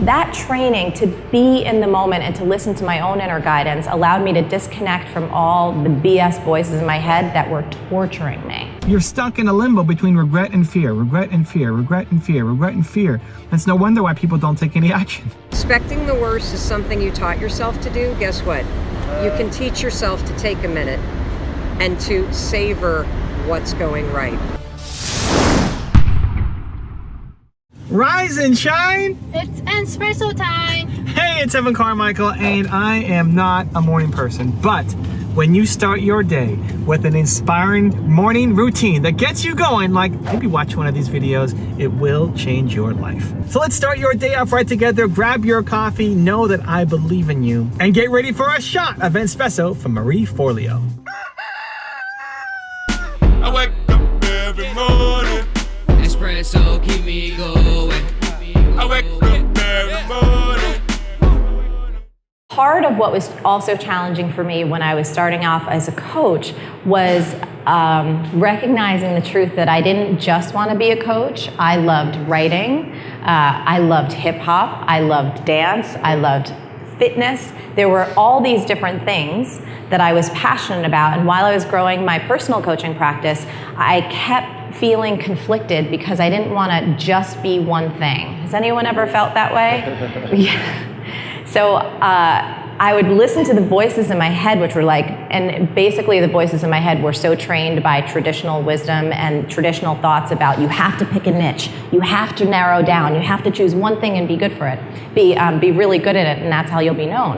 That training to be in the moment and to listen to my own inner guidance allowed me to disconnect from all the BS voices in my head that were torturing me. You're stuck in a limbo between regret and fear, regret and fear, regret and fear, regret and fear. It's no wonder why people don't take any action. Expecting the worst is something you taught yourself to do. Guess what? You can teach yourself to take a minute and to savor what's going right. Rise and shine! It's Entspresso time! Hey, it's Evan Carmichael, and I am not a morning person, but when you start your day with an inspiring morning routine that gets you going, like maybe watch one of these videos, it will change your life. So let's start your day off right together. Grab your coffee, know that I believe in you, and get ready for a shot of Entspresso from Marie Forleo. I wake up every morning. Espresso keep me going. I wake up every morning. Part of what was also challenging for me when I was starting off as a coach was recognizing the truth that I didn't just want to be a coach. I loved writing, I loved hip hop, I loved dance, I loved fitness. There were all these different things that I was passionate about, and while I was growing my personal coaching practice, I kept feeling conflicted because I didn't want to just be one thing. Has anyone ever felt that way? Yeah. So I would listen to the voices in my head, which were like, and basically the voices in my head were so trained by traditional wisdom and traditional thoughts about you have to pick a niche, you have to narrow down, you have to choose one thing and be good for it, be really good at it, and that's how you'll be known.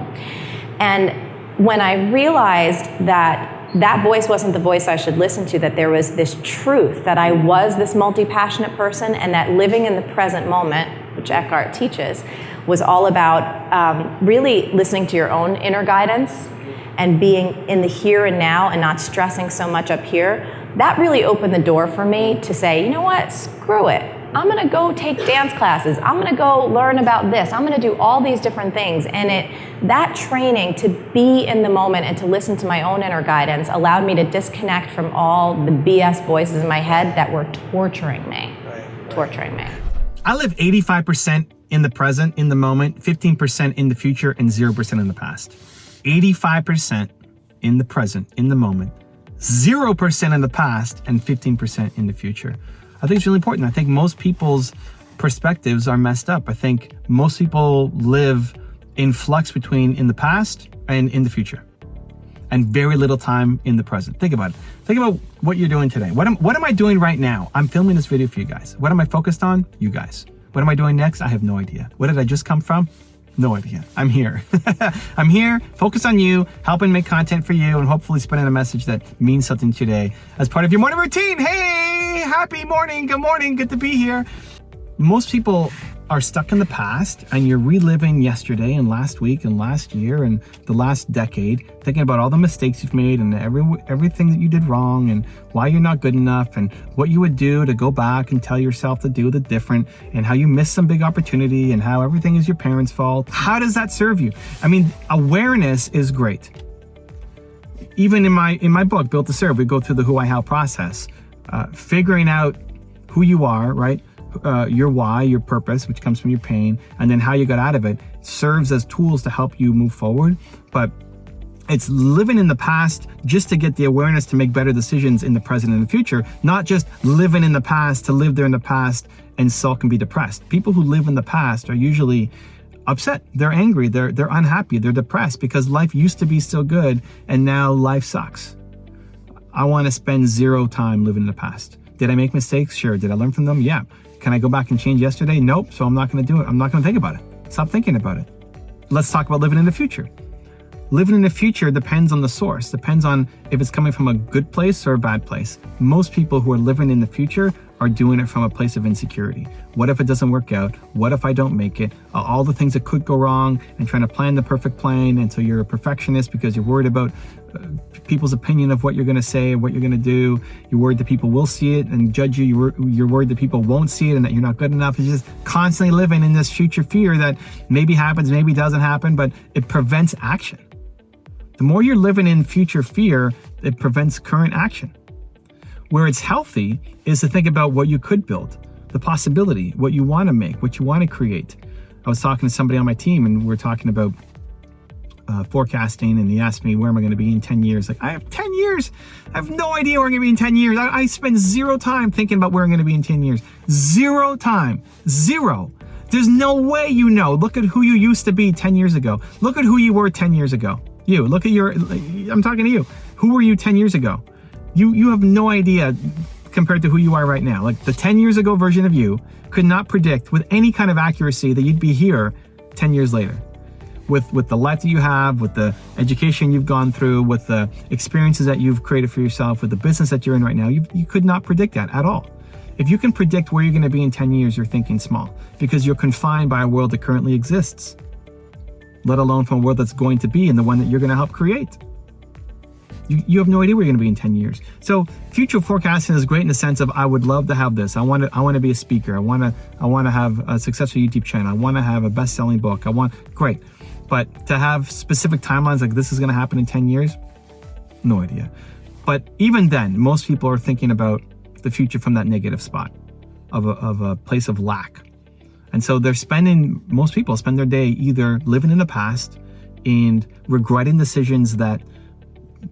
And when I realized that that voice wasn't the voice I should listen to, that there was this truth, that I was this multi-passionate person, and that living in the present moment, which Eckhart teaches, was all about really listening to your own inner guidance and being in the here and now and not stressing so much up here. That really opened the door for me to say, you know what, screw it. I'm going to go take dance classes. I'm going to go learn about this. I'm going to do all these different things. And that training to be in the moment and to listen to my own inner guidance allowed me to disconnect from all the BS voices in my head that were torturing me. Torturing me. I live 85% in the present, in the moment, 15% in the future, and 0% in the past. 85% in the present, in the moment, 0% in the past, and 15% in the future. I think it's really important. I think most people's perspectives are messed up. I think most people live in flux between in the past and in the future, and very little time in the present. Think about it. Think about what you're doing today. What am I doing right now? I'm filming this video for you guys. What am I focused on? You guys. What am I doing next? I have no idea. Where did I just come from? No idea. I'm here. I'm here, focused on you, helping make content for you, and hopefully spreading a message that means something today as part of your morning routine. Hey, happy morning, good to be here. Most people are stuck in the past, and you're reliving yesterday and last week and last year and the last decade, thinking about all the mistakes you've made and everything that you did wrong and why you're not good enough and what you would do to go back and tell yourself to do the different, and how you missed some big opportunity and how everything is your parents' fault. How does that serve you? I mean, awareness is great. Even in my book, Built to Serve, we go through the who, I, how process, figuring out who you are, right? Your why, your purpose, which comes from your pain, and then how you got out of it, serves as tools to help you move forward. But it's living in the past just to get the awareness to make better decisions in the present and the future, not just living in the past to live there in the past and sulk and be depressed. People who live in the past are usually upset, they're angry, they're unhappy, they're depressed because life used to be so good and now life sucks. I want to spend zero time living in the past. Did I make mistakes? Sure. Did I learn from them? Yeah. Can I go back and change yesterday? Nope. So I'm not going to do it. I'm not going to think about it. Stop thinking about it. Let's talk about living in the future. Living in the future depends on the source, depends on if it's coming from a good place or a bad place. Most people who are living in the future are doing it from a place of insecurity. What if it doesn't work out? What if I don't make it? All the things that could go wrong, and trying to plan the perfect plan. And so you're a perfectionist because you're worried about people's opinion of what you're going to say, what you're going to do. You're worried that people will see it and judge you. You're worried that people won't see it and that you're not good enough. It's just constantly living in this future fear that maybe happens, maybe doesn't happen, but it prevents action. The more you're living in future fear, it prevents current action. Where it's healthy is to think about what you could build, the possibility, what you want to make, what you want to create, was talking to somebody on my team, and we're talking about forecasting, and he asked me, where am I going to be in 10 years? Like, I have 10 years. I have no idea where I'm going to be in 10 years. I spend zero time thinking about where I'm going to be in 10 years. Zero time. Zero. There's no way you know. Look at who you used to be 10 years ago. Look at who you were 10 years ago. You. Look at I'm talking to you. Who were you 10 years ago? You have no idea compared to who you are right now. Like, the 10 years ago version of you could not predict with any kind of accuracy that you'd be here 10 years later. With the life that you have, with the education you've gone through, with the experiences that you've created for yourself, with the business that you're in right now, you could not predict that at all. If you can predict where you're going to be in 10 years, you're thinking small, because you're confined by a world that currently exists, let alone from a world that's going to be and the one that you're going to help create. You have no idea where you're going to be in 10 years. So future forecasting is great in the sense of, I would love to have this. I want to be a speaker. I want to have a successful YouTube channel. I want to have a best-selling book. Great. But to have specific timelines like this is going to happen in 10 years, no idea. But even then, most people are thinking about the future from that negative spot of a place of lack. And so most people spend their day either living in the past and regretting decisions that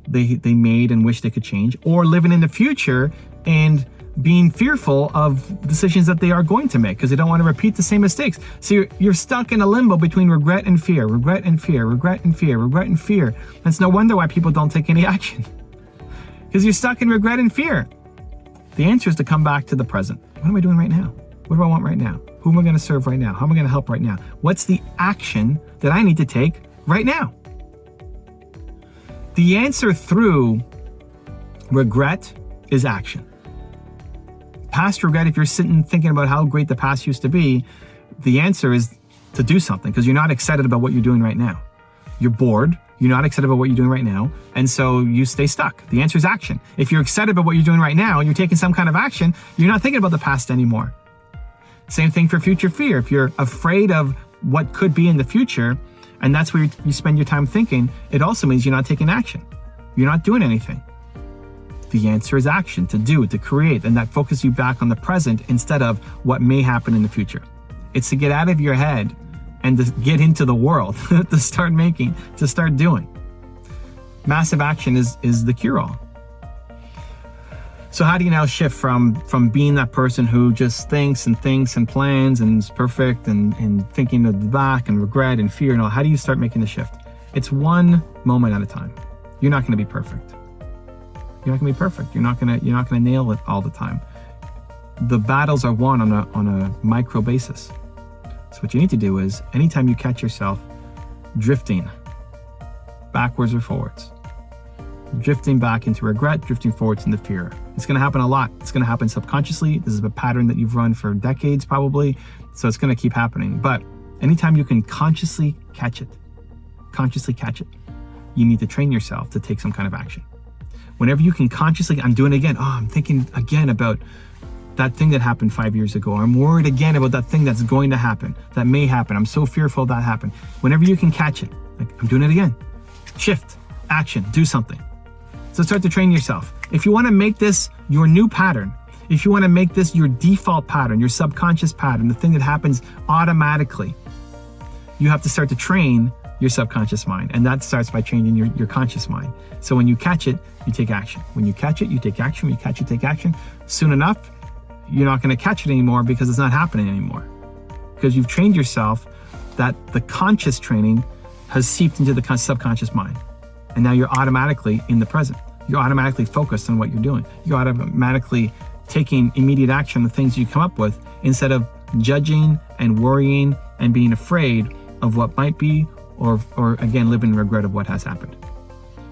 they made and wish they could change, or living in the future and being fearful of decisions that they are going to make because they don't want to repeat the same mistakes. So you're stuck in a limbo between regret and fear, regret and fear, regret and fear, regret and fear. And it's no wonder why people don't take any action, because you're stuck in regret and fear. The answer is to come back to the present. What am I doing right now? What do I want right now? Who am I going to serve right now? How am I going to help right now? What's the action that I need to take right now? The answer through regret is action. Past regret, if you're sitting thinking about how great the past used to be, the answer is to do something, because you're not excited about what you're doing right now. You're bored. You're not excited about what you're doing right now. And so you stay stuck. The answer is action. If you're excited about what you're doing right now and you're taking some kind of action, you're not thinking about the past anymore. Same thing for future fear. If you're afraid of what could be in the future, and that's where you spend your time thinking, it also means you're not taking action. You're not doing anything. The answer is action, to do, to create, and that focuses you back on the present instead of what may happen in the future. It's to get out of your head and to get into the world, to start making, to start doing. Massive action is the cure-all. So how do you now shift from being that person who just thinks and plans and is perfect and thinking of the back and regret and fear and all? How do you start making the shift? It's one moment at a time. You're not going to be perfect. You're not going to be perfect. You're not going to nail it all the time. The battles are won on a micro basis. So what you need to do is, anytime you catch yourself drifting backwards or forwards, drifting back into regret, drifting forwards into fear, it's going to happen a lot. It's going to happen subconsciously. This is a pattern that you've run for decades probably. So it's going to keep happening. But anytime you can consciously catch it, you need to train yourself to take some kind of action. Whenever you can consciously, I'm doing it again. Oh, I'm thinking again about that thing that happened 5 years ago. I'm worried again about that thing that's going to happen, that may happen. I'm so fearful that happened. Whenever you can catch it, like, I'm doing it again. Shift, action, do something. So start to train yourself. If you want to make this your new pattern, if you want to make this your default pattern, your subconscious pattern, the thing that happens automatically, you have to start to train your subconscious mind. And that starts by training your conscious mind. So when you catch it, you take action. When you catch it, you take action. When you catch it, take action. Soon enough, you're not going to catch it anymore because it's not happening anymore. Because you've trained yourself that the conscious training has seeped into the subconscious mind. And now you're automatically in the present. You're automatically focused on what you're doing. You're automatically taking immediate action on the things you come up with instead of judging and worrying and being afraid of what might be, or again, living in regret of what has happened.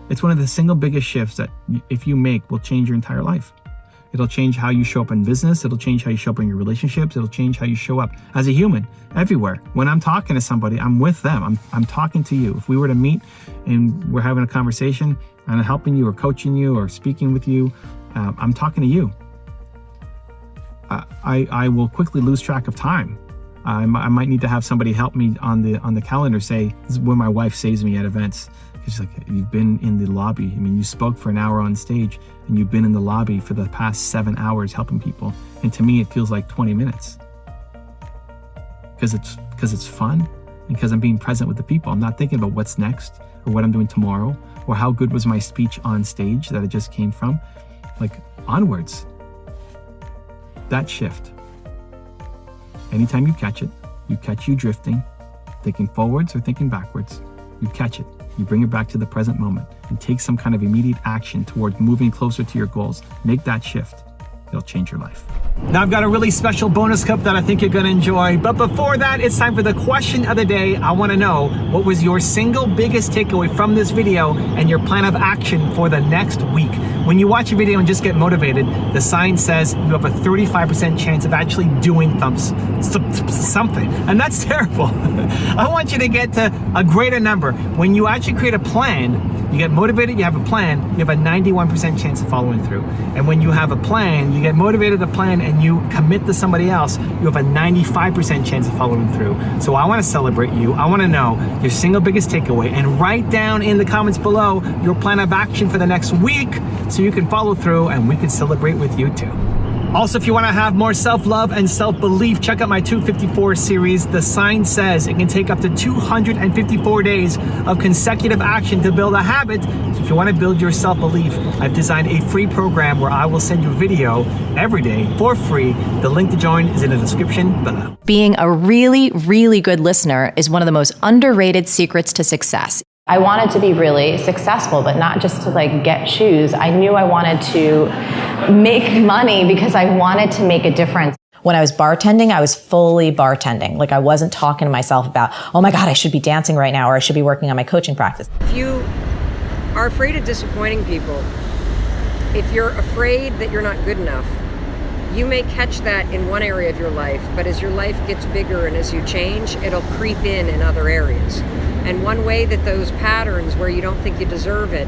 It's one of the single biggest shifts that if you make will change your entire life. It'll change how you show up in business. It'll change how you show up in your relationships. It'll change how you show up as a human everywhere. When I'm talking to somebody, I'm with them. I'm talking to you. If we were to meet and we're having a conversation and I'm helping you or coaching you or speaking with you, I'm talking to you. I will quickly lose track of time. I might need to have somebody help me on the calendar. Say, this is where my wife saves me at events. She's like, you've been in the lobby. I mean, you spoke for an hour on stage and you've been in the lobby for the past 7 hours helping people. And to me, it feels like 20 minutes. because it's fun and because I'm being present with the people. I'm not thinking about what's next or what I'm doing tomorrow or how good was my speech on stage that I just came from. Like, onwards. That shift. Anytime you catch it, you catch you drifting, thinking forwards or thinking backwards, you catch it. You bring it back to the present moment and take some kind of immediate action toward moving closer to your goals. Make that shift. It'll change your life. Now I've got a really special bonus cup that I think you're gonna enjoy. But before that, it's time for the question of the day. I wanna know, what was your single biggest takeaway from this video and your plan of action for the next week? When you watch a video and just get motivated, the sign says you have a 35% chance of actually doing something. And that's terrible. I want you to get to a greater number. When you actually create a plan, you get motivated, you have a plan, you have a 91% chance of following through. And when you have a plan, you get motivated to plan and you commit to somebody else, you have a 95% chance of following through. So I want to celebrate you. I want to know your single biggest takeaway, and write down in the comments below your plan of action for the next week so you can follow through and we can celebrate with you too. Also, if you want to have more self-love and self-belief, check out my 254 series. The sign says it can take up to 254 days of consecutive action to build a habit. So if you want to build your self-belief, I've designed a free program where I will send you a video every day for free. The link to join is in the description below. Being a really, really good listener is one of the most underrated secrets to success. I wanted to be really successful, but not just to like get shoes. I knew I wanted to make money because I wanted to make a difference. When I was bartending, I was fully bartending. Like, I wasn't talking to myself about, oh my God, I should be dancing right now, or I should be working on my coaching practice. If you are afraid of disappointing people, if you're afraid that you're not good enough, you may catch that in one area of your life, but as your life gets bigger and as you change, it'll creep in other areas. And one way that those patterns where you don't think you deserve it,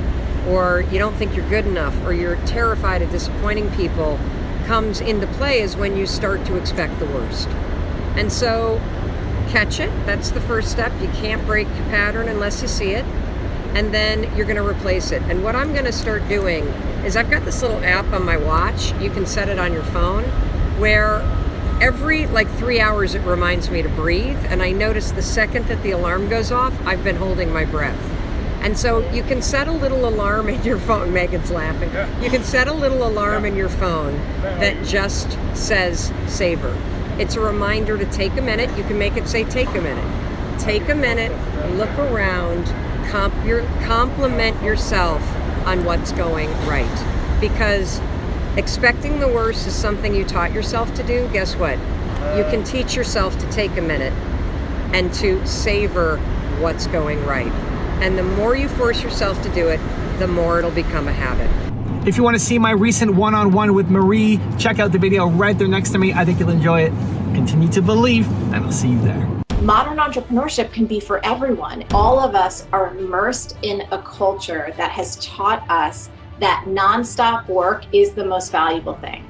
or you don't think you're good enough, or you're terrified of disappointing people comes into play is when you start to expect the worst. And so catch it. That's the first step. You can't break your pattern unless you see it. And then you're going to replace it. And what I'm going to start doing is I've got this little app on my watch. You can set it on your phone where every 3 hours it reminds me to breathe. And I notice the second that the alarm goes off, I've been holding my breath. And so you can set a little alarm in your phone. Megan's laughing. You can set a little alarm in your phone that just says savor. It's a reminder to take a minute. You can make it say take a minute. Take a minute, look around, compliment yourself on what's going right. Because expecting the worst is something you taught yourself to do. Guess what? You can teach yourself to take a minute and to savor what's going right. And the more you force yourself to do it, the more it'll become a habit. If you want to see my recent one-on-one with Marie, check out the video right there next to me. I think you'll enjoy it. Continue to believe, and I'll see you there. Modern entrepreneurship can be for everyone. All of us are immersed in a culture that has taught us that nonstop work is the most valuable thing.